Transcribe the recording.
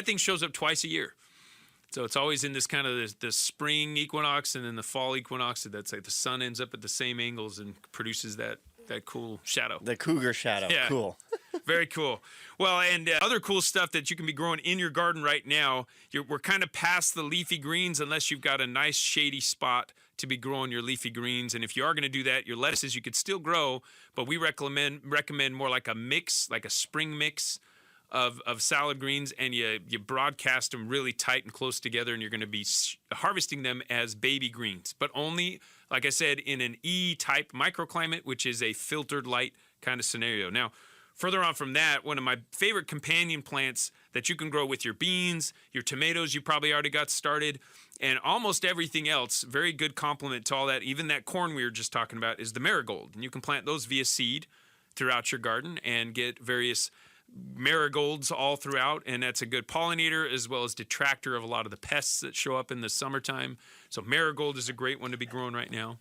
that thing shows up twice a year. So it's always in this kind of the spring equinox and then the fall equinox. That's like the sun ends up at the same angles and produces that cool shadow. The cougar shadow. Yeah. Cool. Very cool. Well, and other cool stuff that you can be growing in your garden right now, we're kind of past the leafy greens unless you've got a nice shady spot to be growing your leafy greens. And if you are going to do that, your lettuces you could still grow, but we recommend more like a mix, like a spring mix of salad greens, and you broadcast them really tight and close together, and you're going to be harvesting them as baby greens, but only, like I said, in an E-type microclimate, which is a filtered light kind of scenario. Now, further on from that, one of my favorite companion plants that you can grow with your beans, your tomatoes you probably already got started, and almost everything else, very good complement to all that, even that corn we were just talking about, is the marigold. And you can plant those via seed throughout your garden and get various marigolds all throughout, and that's a good pollinator as well as detractor of a lot of the pests that show up in the summertime. So marigold is a great one to be growing right now.